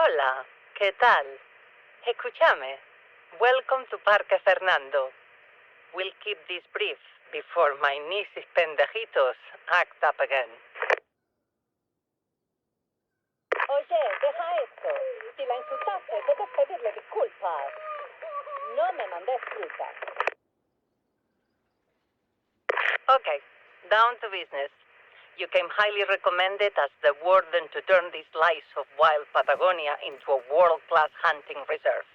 Hola, ¿qué tal? Escúchame. Welcome to Parque Fernando. We'll keep this brief before my nieces pendejitos act up again. Oye, deja esto. Si la insultaste, debes pedirle disculpas. No me mandes fruta. Okay, down to business. You came highly recommended as the warden to turn this slice of wild Patagonia into a world-class hunting reserve.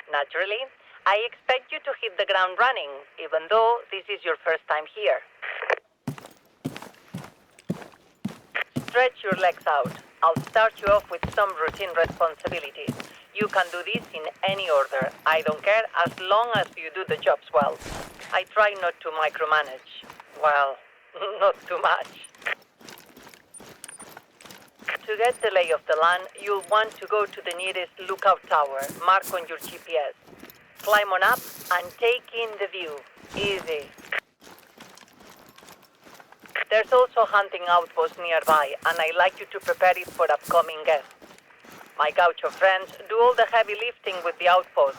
Naturally, I expect you to hit the ground running, even though this is your first time here. Stretch your legs out. I'll start you off with some routine responsibilities. You can do this in any order. I don't care as long as you do the jobs well. I try not to micromanage. Well, not too much. To get the lay of the land, you'll want to go to the nearest lookout tower, marked on your GPS. Climb on up and take in the view. Easy. There's also a hunting outpost nearby, and I like you to prepare it for upcoming guests. My gaucho friends do all the heavy lifting with the outpost.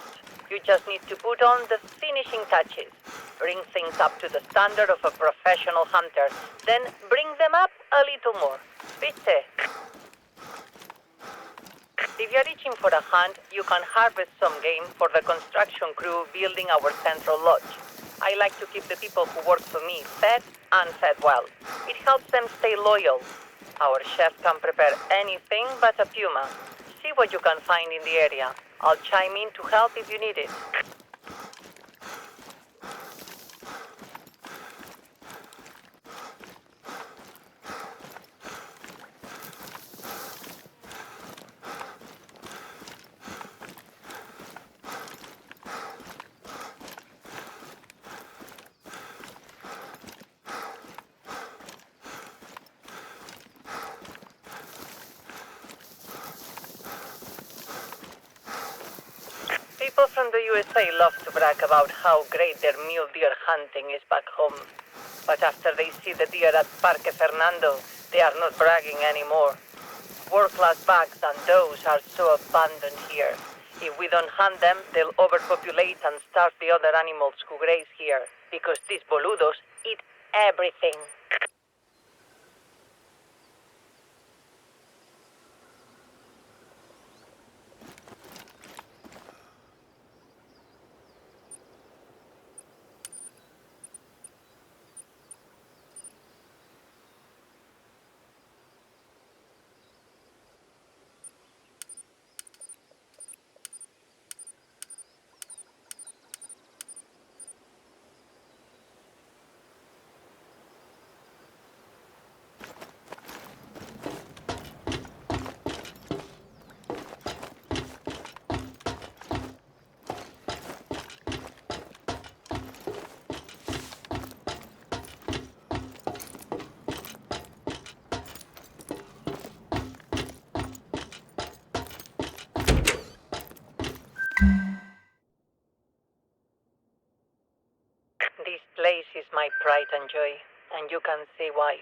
You just need to put on the finishing touches. Bring things up to the standard of a professional hunter, then bring them up a little more. ¿Viste? If you're itching for a hunt, you can harvest some game for the construction crew building our central lodge. I like to keep the people who work for me fed and fed well. It helps them stay loyal. Our chef can prepare anything but a puma. See what you can find in the area. I'll chime in to help if you need it. People from the USA love to brag about how great their mule deer hunting is back home. But after they see the deer at Parque Fernando, they are not bragging anymore. World-class bucks and does are so abundant here. If we don't hunt them, they'll overpopulate and starve the other animals who graze here, because these boludos eat everything. This place is my pride and joy, and you can see why.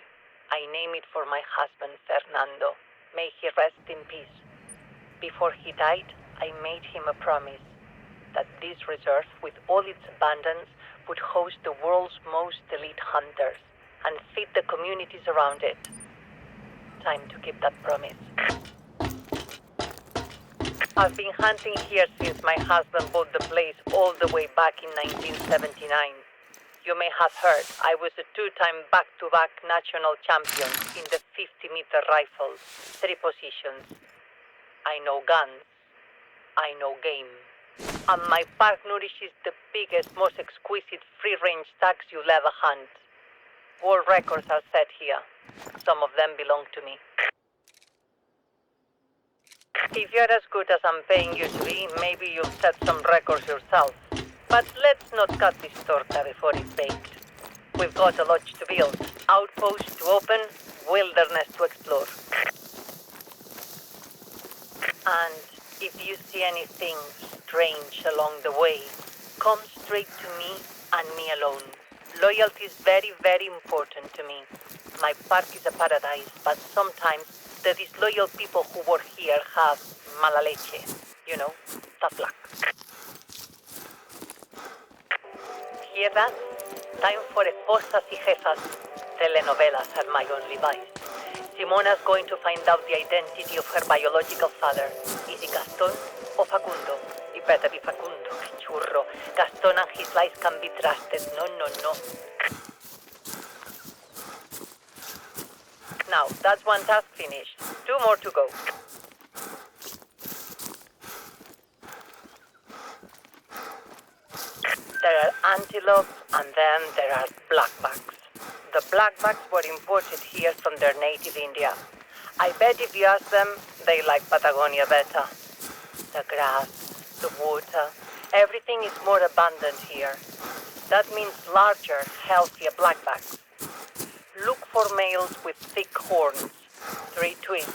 I name it for my husband, Fernando. May he rest in peace. Before he died, I made him a promise that this reserve, with all its abundance, would host the world's most elite hunters and feed the communities around it. Time to keep that promise. I've been hunting here since my husband bought the place all the way back in 1979. You may have heard I was a two-time back-to-back national champion in the 50-meter rifle, 3 positions. I know guns. I know game. And my park nourishes the biggest, most exquisite free-range stacks you'll ever hunt. World records are set here. Some of them belong to me. If you're as good as I'm paying you to be, maybe you'll set some records yourself. But let's not cut this torta before it's baked. We've got a lodge to build, outposts to open, wilderness to explore. And if you see anything strange along the way, come straight to me and me alone. Loyalty is very, very important to me. My park is a paradise, but sometimes The disloyal people who work here have mala leche. You know, tough luck. Hear that? Time for esposas y jefas. Telenovelas are my only vice. Simona's going to find out the identity of her biological father. Is it Gaston or Facundo? It better be Facundo, churro. Gaston and his lies can be trusted. No, no, no. Now, that's one task finished. 2 more to go. There are antelopes, and then there are blackbacks. The blackbacks were imported here from their native India. I bet if you ask them, they like Patagonia better. The grass, the water, everything is more abundant here. That means larger, healthier blackbacks. Look for males with thick horns, 3 twigs,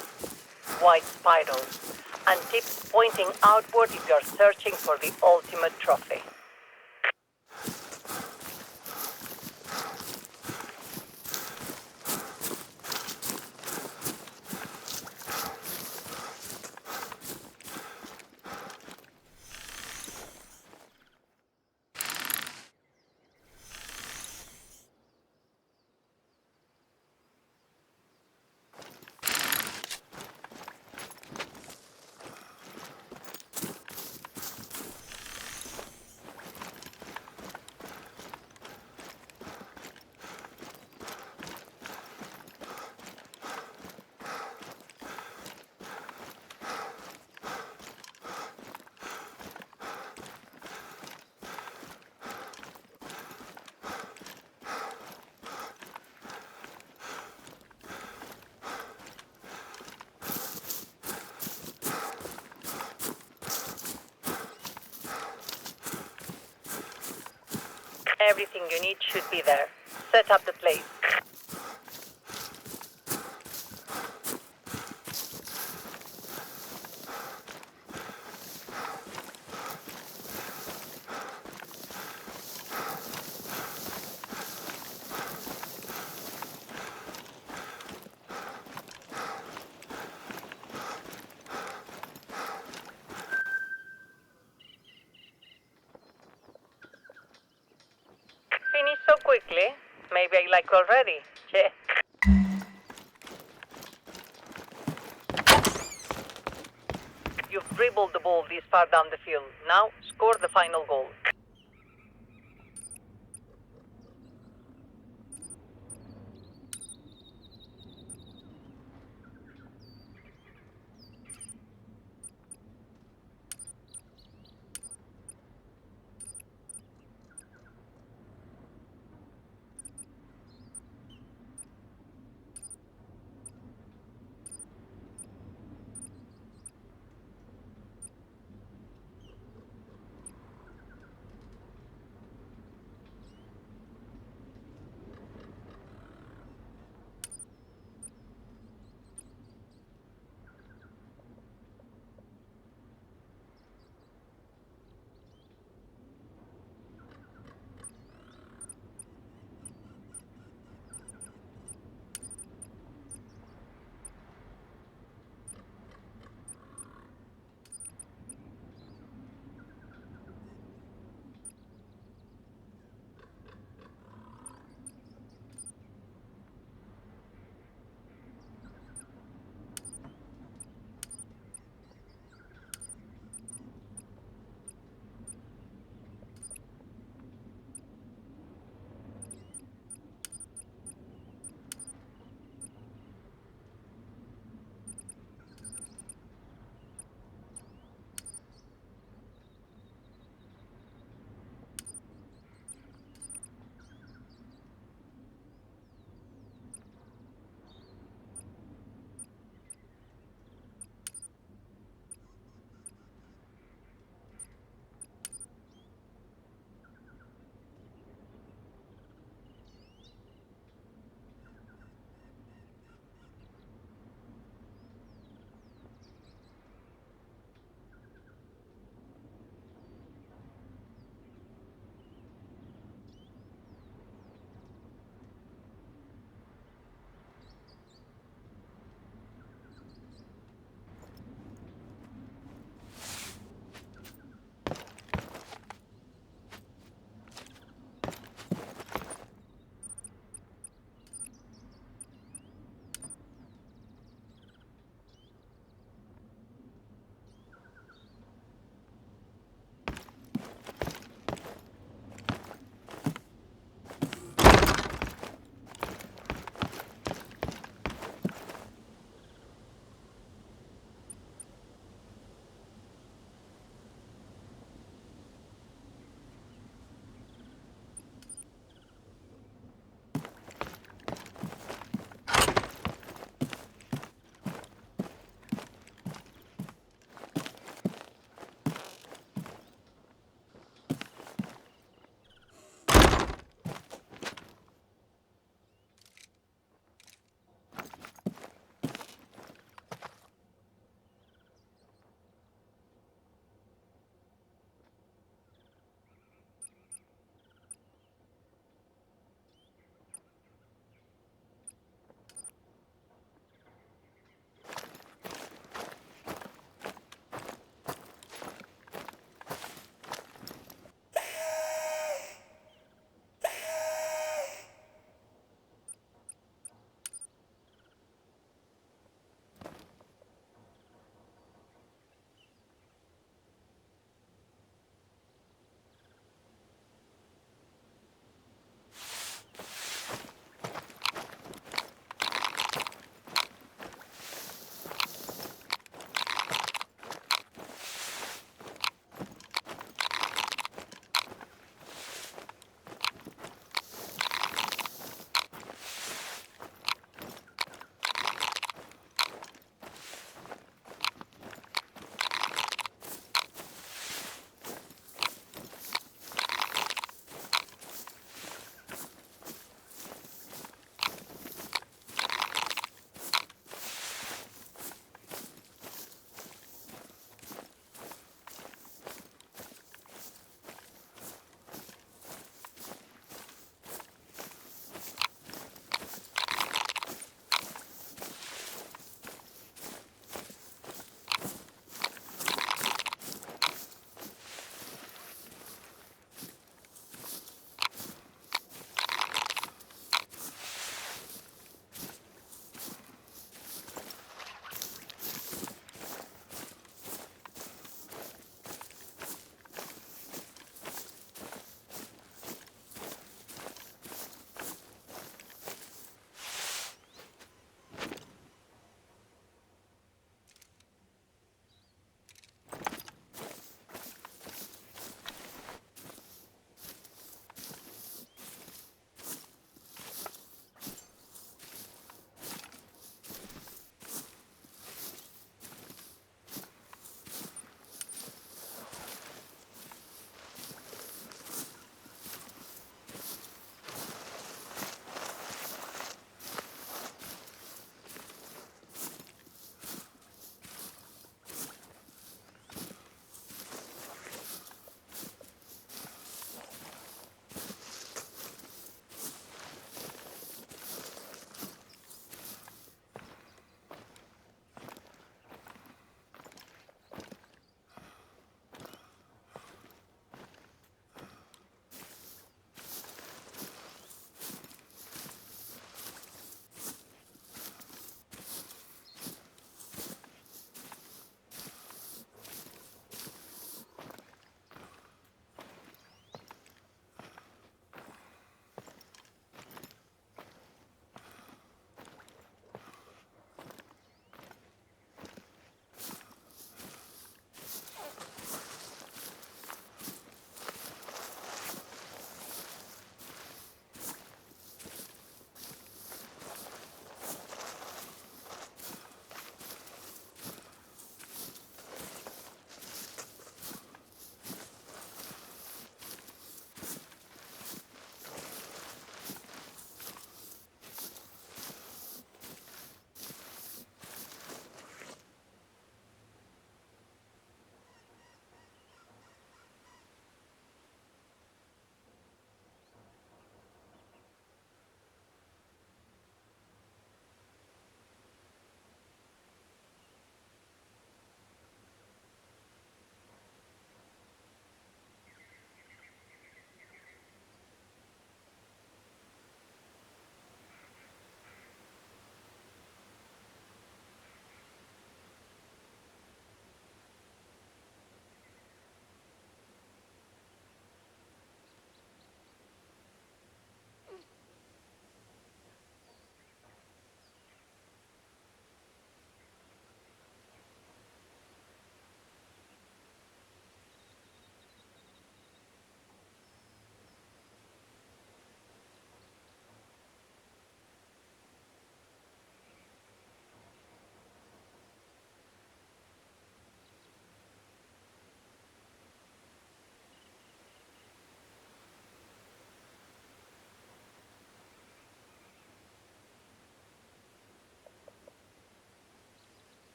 white spirals, and tips pointing outward if you're searching for the ultimate trophy. Everything you need should be there. Set up the place. Finished so quickly? Maybe I like already. Che. You've dribbled the ball this far down the field. Now, score the final goal.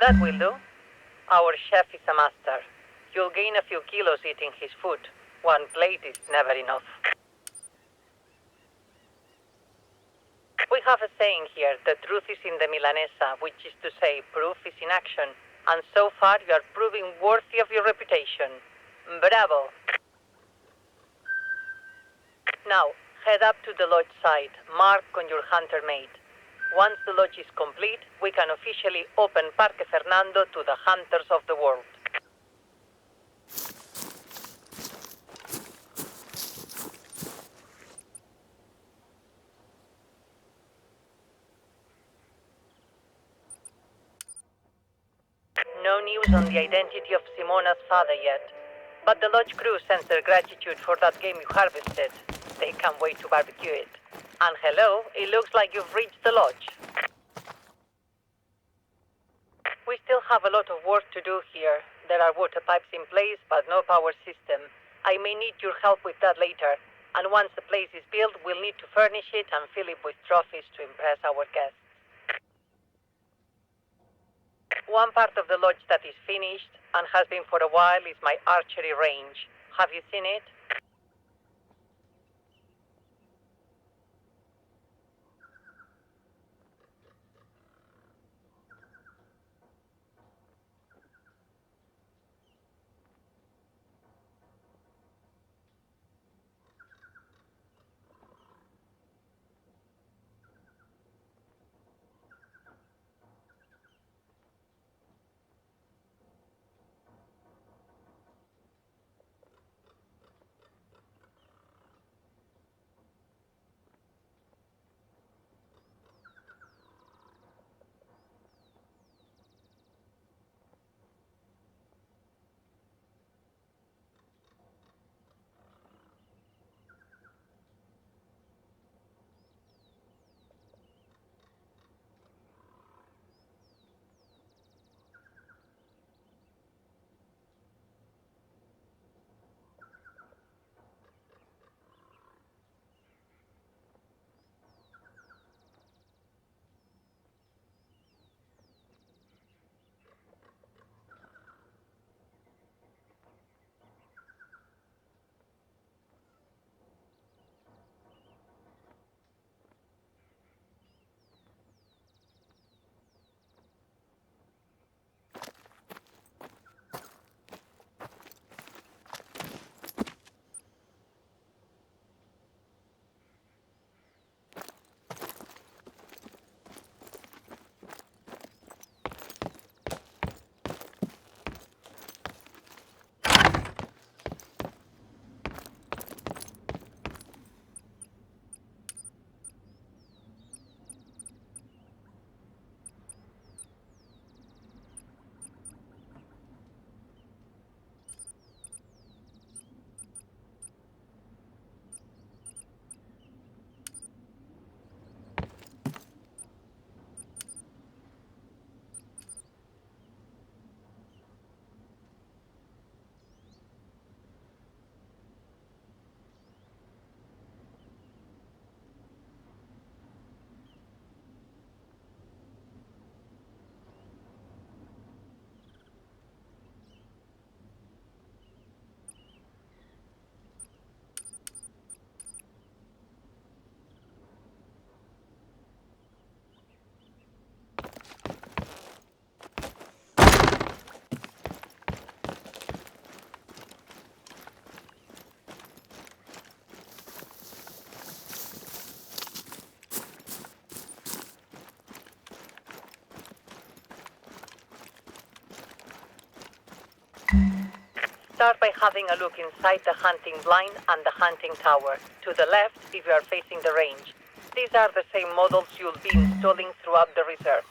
That will do. Our chef is a master. You'll gain a few kilos eating his food. One plate is never enough. We have a saying here, the truth is in the Milanesa, which is to say, proof is in action. And so far, you are proving worthy of your reputation. Bravo! Now, head up to the lodge site, mark on your hunter mate. Once the lodge is complete, we can officially open Parque Fernando to the hunters of the world. No news on the identity of Simona's father yet, but the lodge crew sends their gratitude for that game you harvested. They can't wait to barbecue it. And hello, it looks like you've reached the lodge. We still have a lot of work to do here. There are water pipes in place, but no power system. I may need your help with that later. And once the place is built, we'll need to furnish it and fill it with trophies to impress our guests. One part of the lodge that is finished, and has been for a while, is my archery range. Have you seen it? Start by having a look inside the hunting blind and the hunting tower. To the left, if you are facing the range. These are the same models you'll be installing throughout the reserve.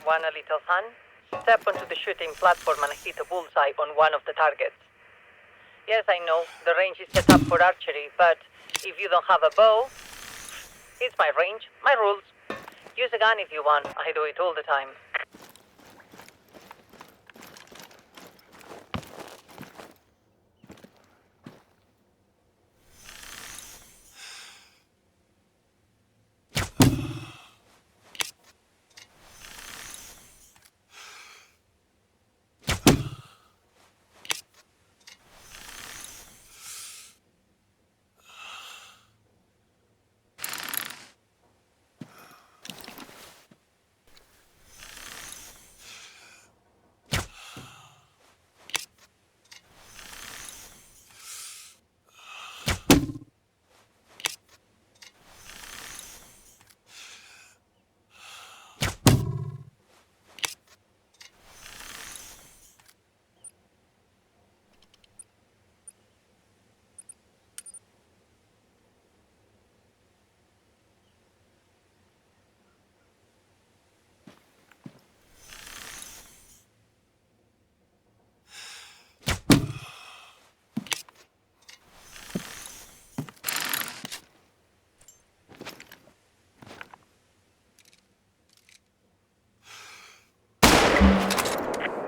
Want a little fun? Step onto the shooting platform and hit a bullseye on one of the targets. Yes, I know, the range is set up for archery, but if you don't have a bow, it's my range, my rules. Use a gun if you want. I do it all the time.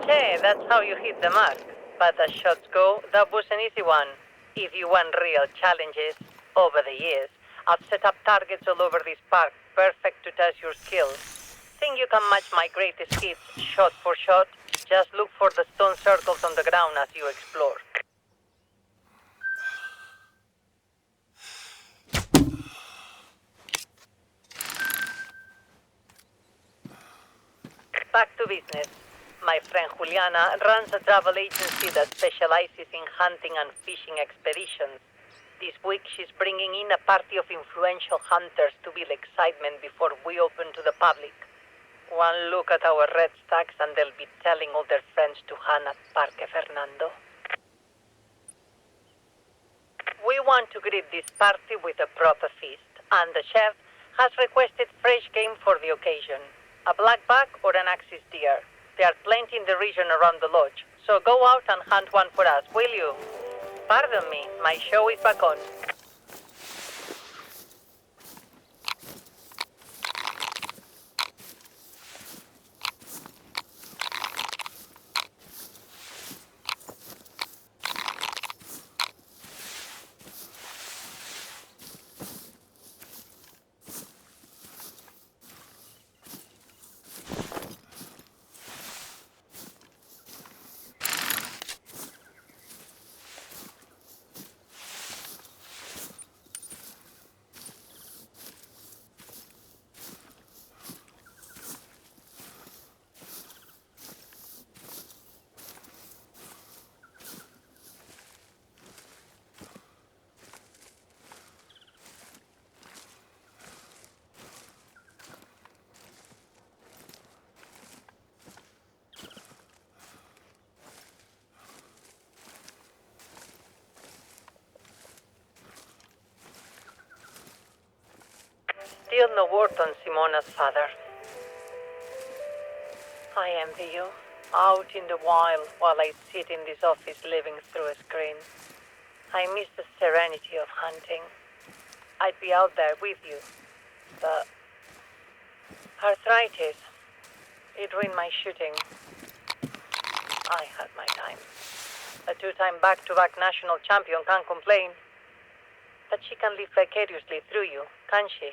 Okay, that's how you hit the mark. But as shots go, that was an easy one. If you want real challenges, over the years, I've set up targets all over this park, perfect to test your skills. Think you can match my greatest hits shot for shot? Just look for the stone circles on the ground as you explore. Back to business. My friend Juliana runs a travel agency that specializes in hunting and fishing expeditions. This week she's bringing in a party of influential hunters to build excitement before we open to the public. One look at our red stacks and they'll be telling all their friends to hunt at Parque Fernando. We want to greet this party with a proper feast, and the chef has requested fresh game for the occasion. A black buck or an axis deer. There are plenty in the region around the lodge, so go out and hunt one for us, will you? Pardon me, my show is back on. Still no word on Simona's father. I envy you. Out in the wild while I sit in this office living through a screen. I miss the serenity of hunting. I'd be out there with you, but arthritis, it ruined my shooting. I had my time. A two-time back-to-back national champion can't complain. But she can live vicariously through you, can't she?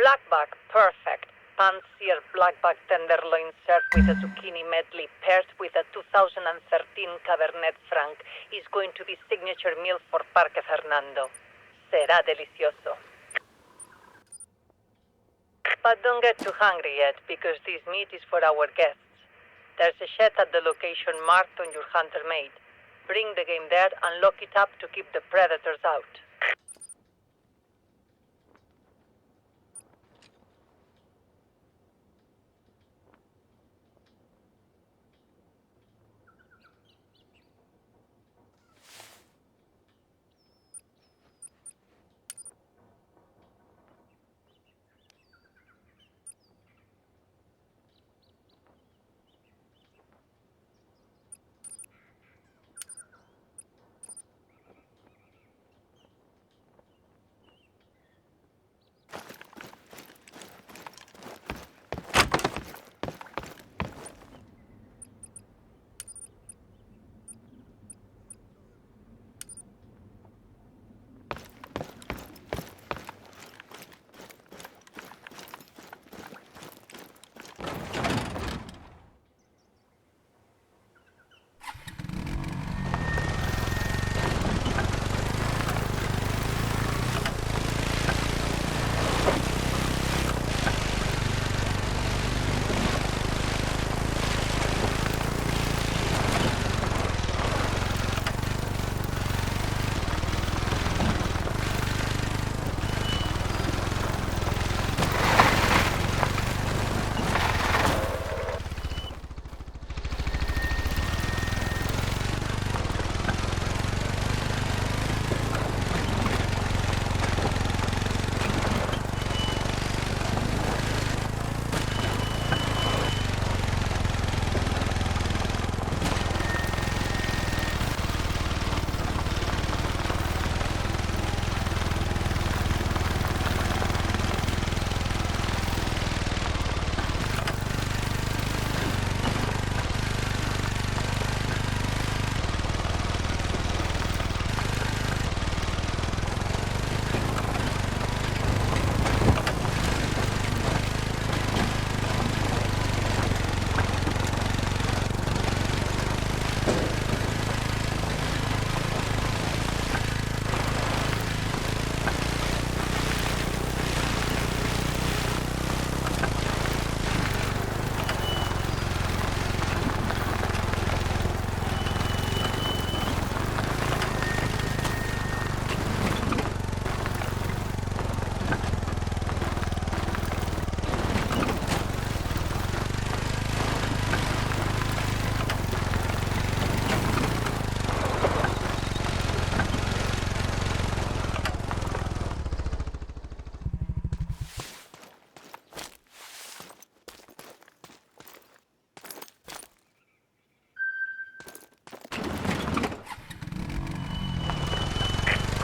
Blackback, perfect. Pan-seared blackback tenderloin served with a zucchini medley paired with a 2013 Cabernet Franc is going to be signature meal for Parque Fernando. Será delicioso. But don't get too hungry yet, because this meat is for our guests. There's a shed at the location marked on your hunter made. Bring the game there and lock it up to keep the predators out.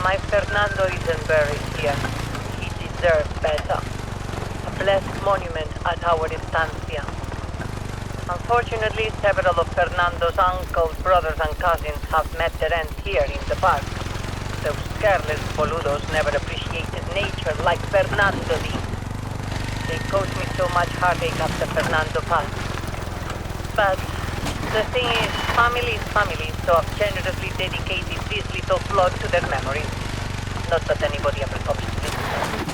My Fernando isn't buried here. He deserves better. A blessed monument at our estancia. Unfortunately, several of Fernando's uncles, brothers and cousins have met their ends here in the park. Those careless boludos never appreciated nature like Fernando did. They caused me so much heartache after Fernando passed. But the thing is, family is family, so I've generously dedicated this little plot to their memories. Not that anybody ever comes to visit them.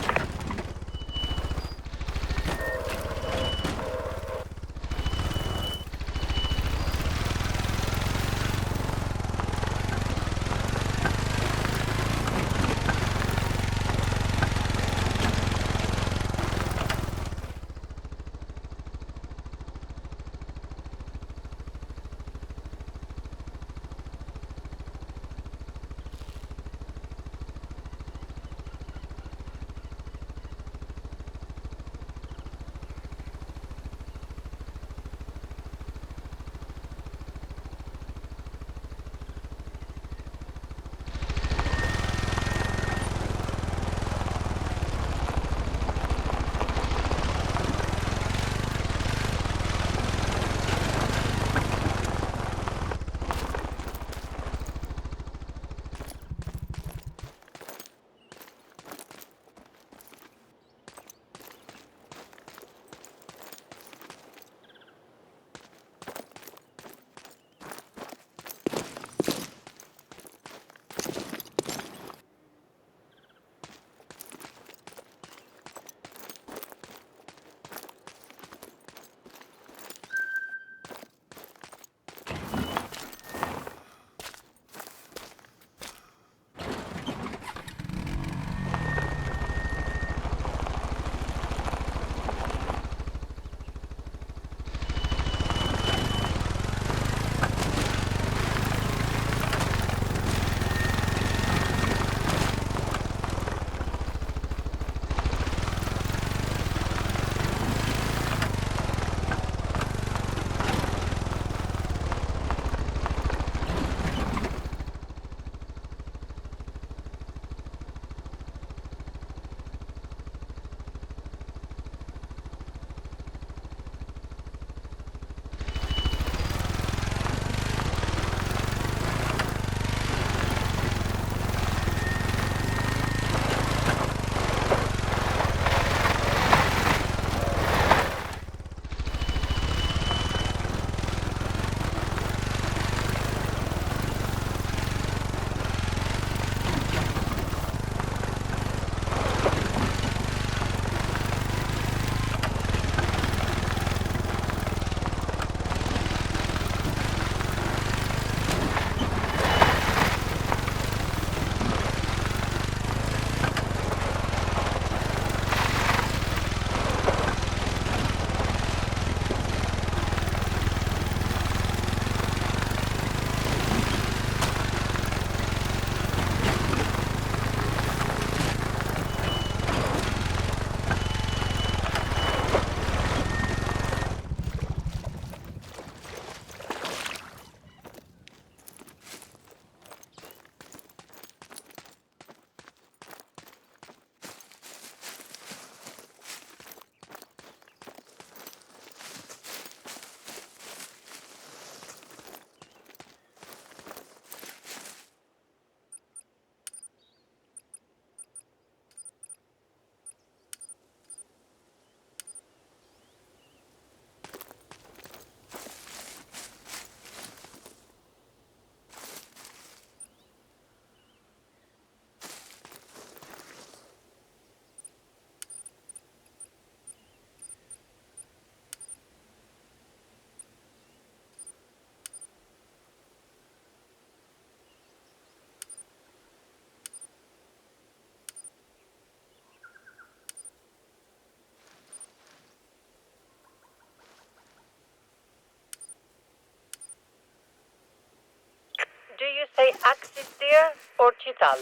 say axis deer or chital?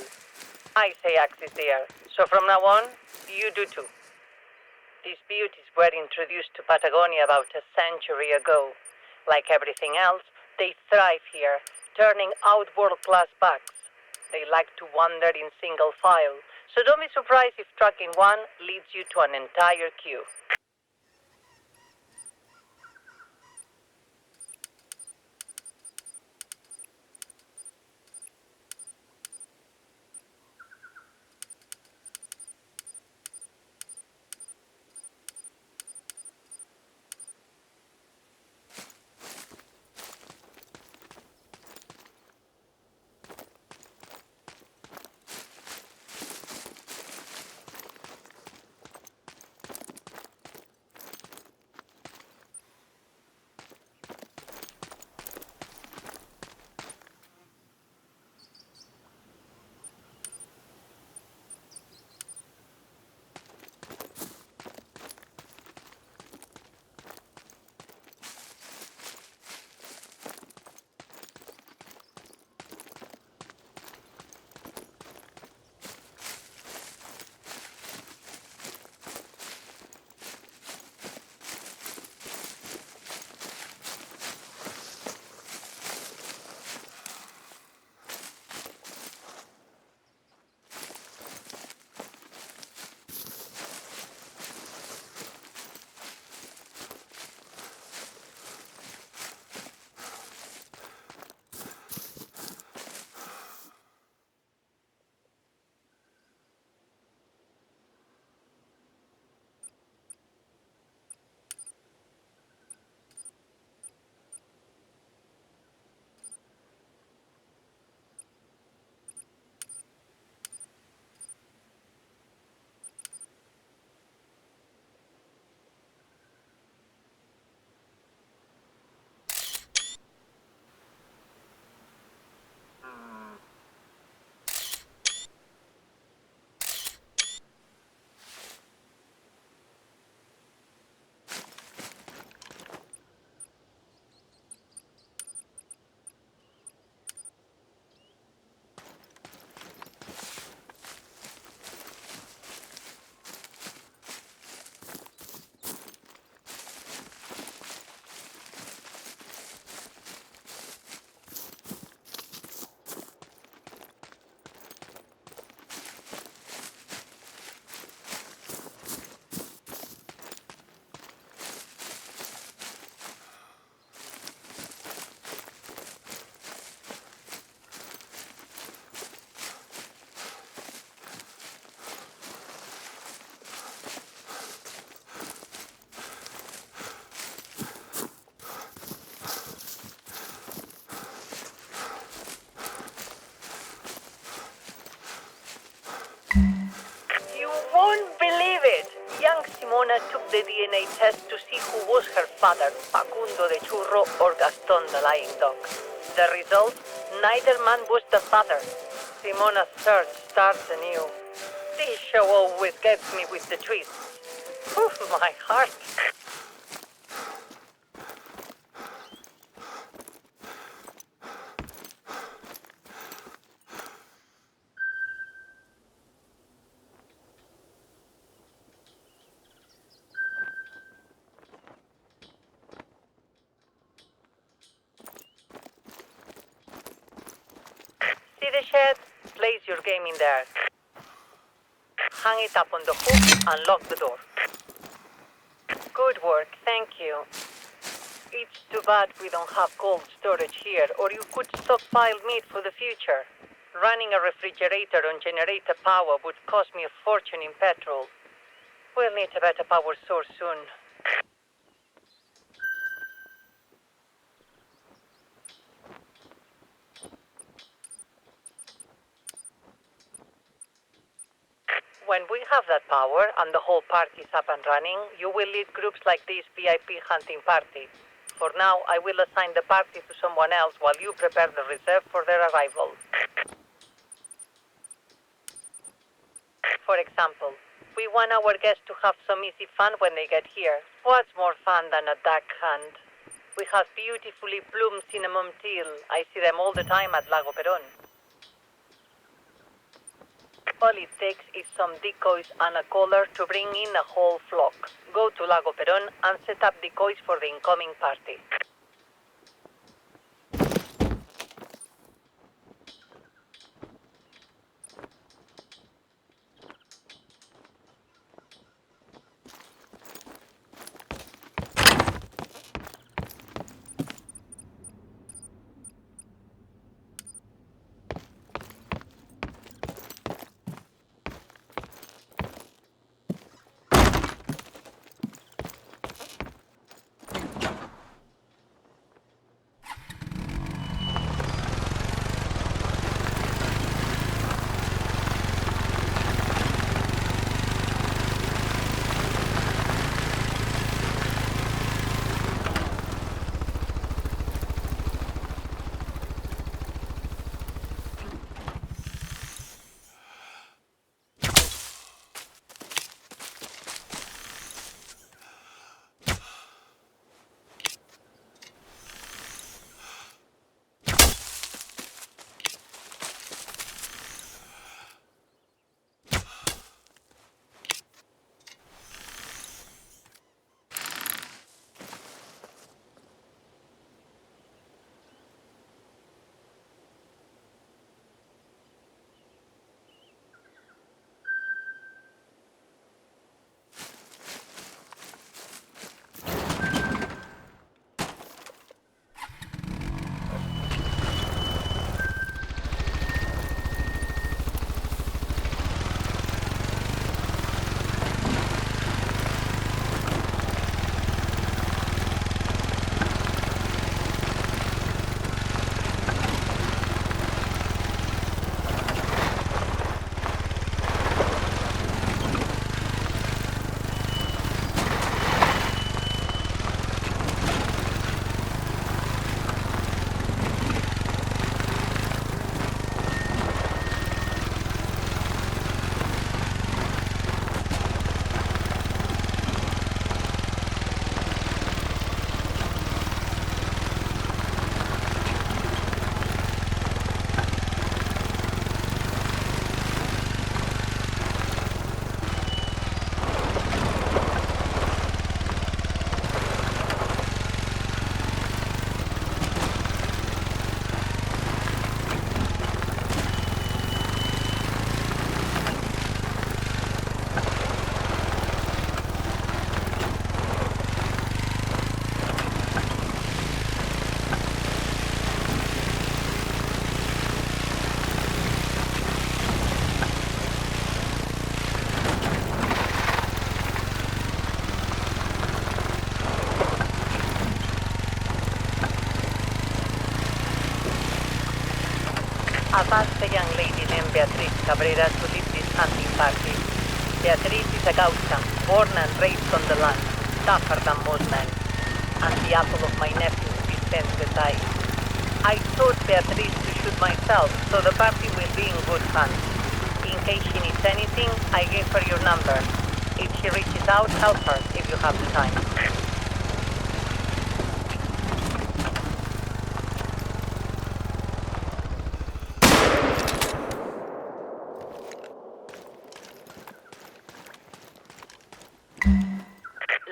I say axis deer, so from now on, you do too. These beauties were introduced to Patagonia about a century ago. Like everything else, they thrive here, turning out world-class bucks. They like to wander in single file, so don't be surprised if tracking one leads you to an entire queue. You won't believe it! Young Simona took the DNA test to see who was her father, Facundo the Churro or Gaston the Lying Dog. The result? Neither man was the father. Simona's search starts anew. This show always gets me with the twists. Whew, my heart. See the shed? Place your game in there. Hang it up on the hook and lock the door. Good work, thank you. It's too bad we don't have cold storage here, or you could stockpile meat for the future. Running a refrigerator on generator power would cost me a fortune in petrol. We'll need a better power source soon. When we have that power and the whole park is up and running, you will lead groups like this VIP hunting party. For now, I will assign the party to someone else while you prepare the reserve for their arrival. For example, we want our guests to have some easy fun when they get here. What's more fun than a duck hunt? We have beautifully bloomed cinnamon teal. I see them all the time at Lago Perón. All it takes is some decoys and a caller to bring in a whole flock. Go to Lago Perón and set up decoys for the incoming party. I've asked a young lady named Beatriz Cabrera to lead this hunting party. Beatriz is a Gaucha, born and raised on the land, tougher than most men, and the apple of my nephew Vicente Sai. I taught Beatriz to shoot myself, so the party will be in good hands. In case she needs anything, I gave her your number. If she reaches out, help her if you have the time.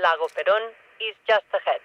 Lago Perón is just ahead.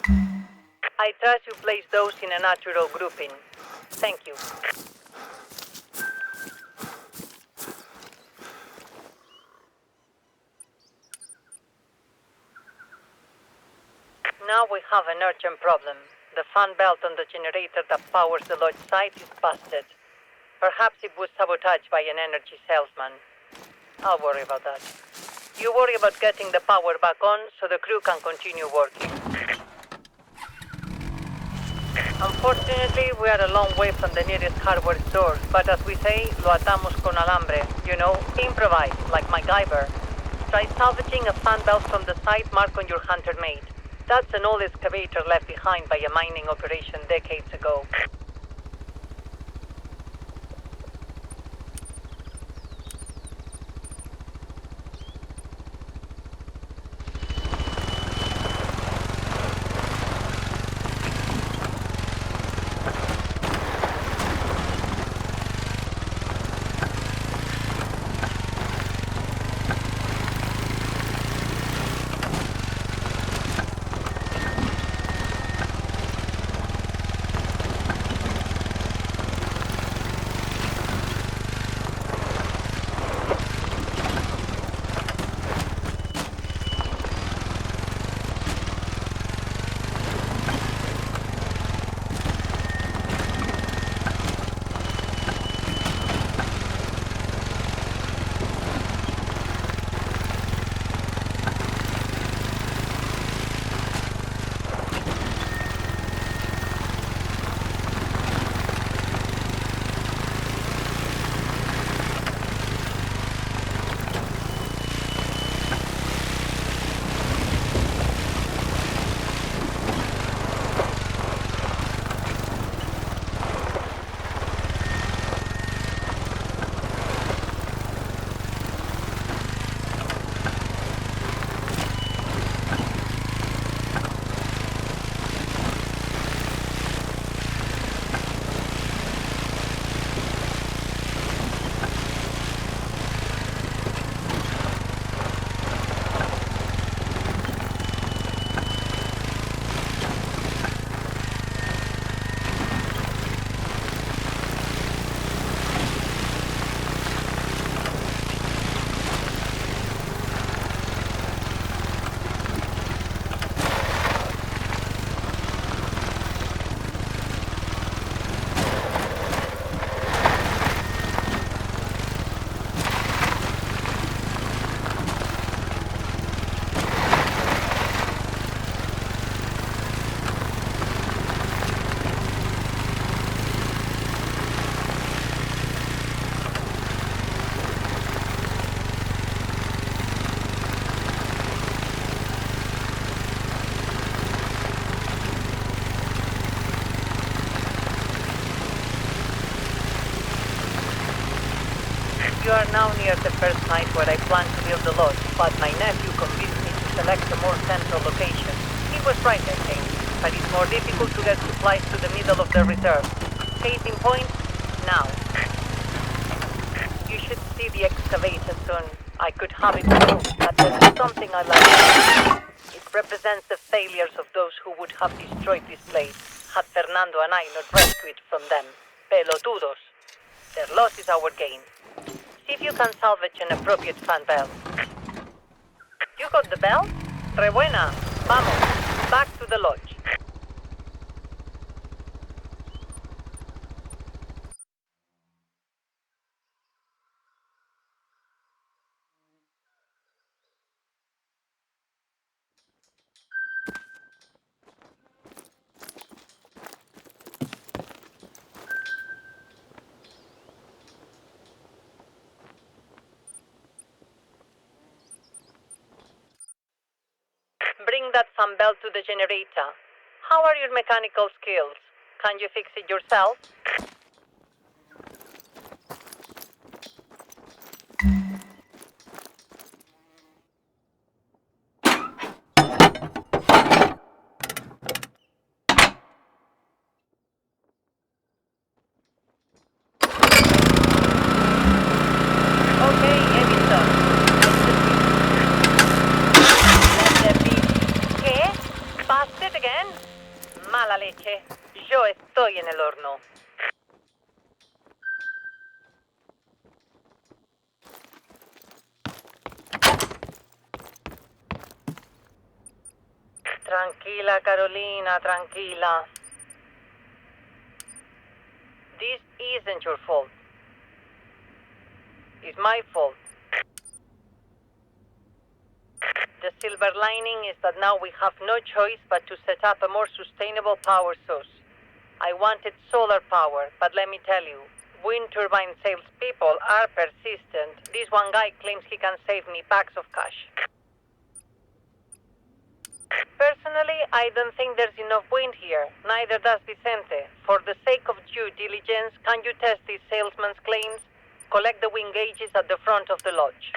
I trust you place those in a natural grouping. Thank you. Now we have an urgent problem. The fan belt on the generator that powers the lodge site is busted. Perhaps it was sabotaged by an energy salesman. I'll worry about that. You worry about getting the power back on so the crew can continue working. Unfortunately, we are a long way from the nearest hardware store, but as we say, lo atamos con alambre. You know, improvise, like MacGyver. Try salvaging a fan belt from the site marked on your Hunter mate. That's an old excavator left behind by a mining operation decades ago. You are now near the first site where I plan to build the lodge, but my nephew convinced me to select a more central location. He was right, I think, but it's more difficult to get supplies to the middle of the reserve. Case in point, now. You should see the excavation soon. I could have it moved, but there's something I like. It represents the failures of those who would have destroyed this place, had Fernando and I not rescued it from them. Pelotudos. Their loss is our gain. See if you can salvage an appropriate fan belt. You got the belt? Re buena. Vamos. Back to the lodge. Bring that fan belt to the generator. How are your mechanical skills? Can you fix it yourself? Okay, Edison. Let there be... ¿Qué? Busted again? Tranquila, Carolina, tranquila. This isn't your fault. It's my fault. The silver lining is that now we have no choice but to set up a more sustainable power source. I wanted solar power, but let me tell you, wind turbine salespeople are persistent. This one guy claims he can save me bags of cash. Personally, I don't think there's enough wind here. Neither does Vicente. For the sake of due diligence, can you test this salesman's claims? Collect the wind gauges at the front of the lodge.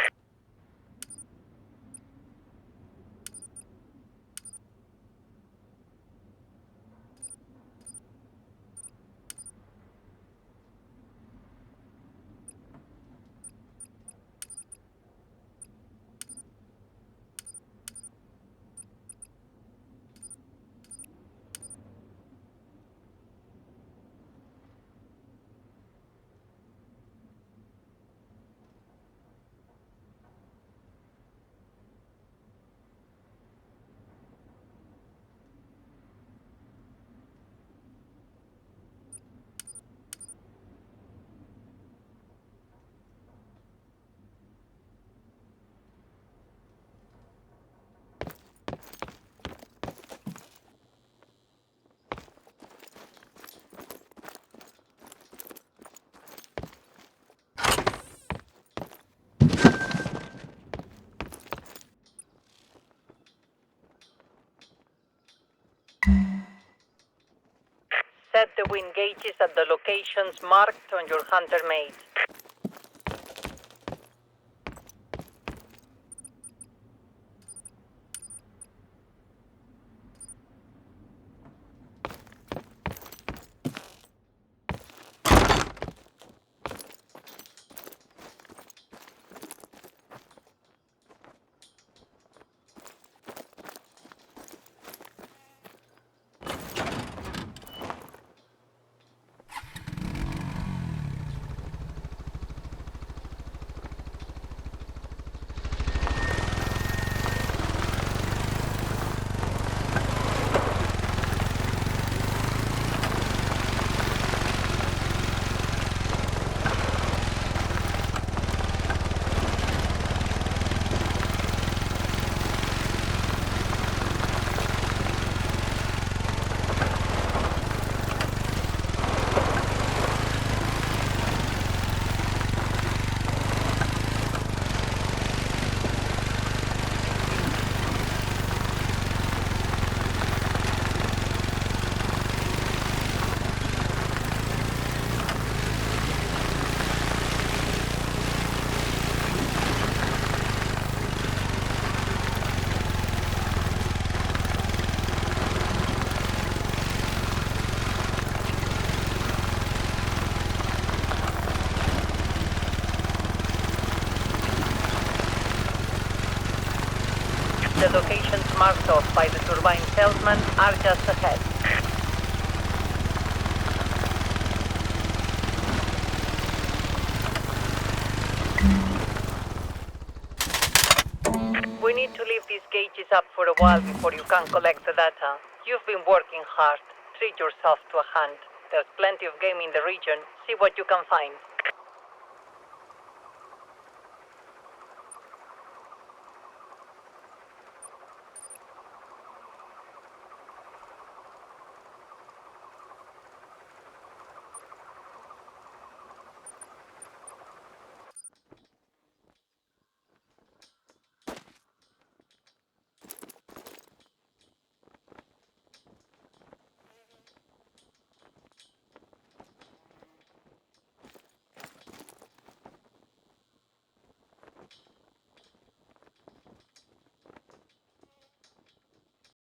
Set the wind gauges at the locations marked on your Hunter mate. The locations marked off by the turbine salesman are just ahead. We need to leave these gauges up for a while before you can collect the data. You've been working hard. Treat yourself to a hand. There's plenty of game in the region. See what you can find.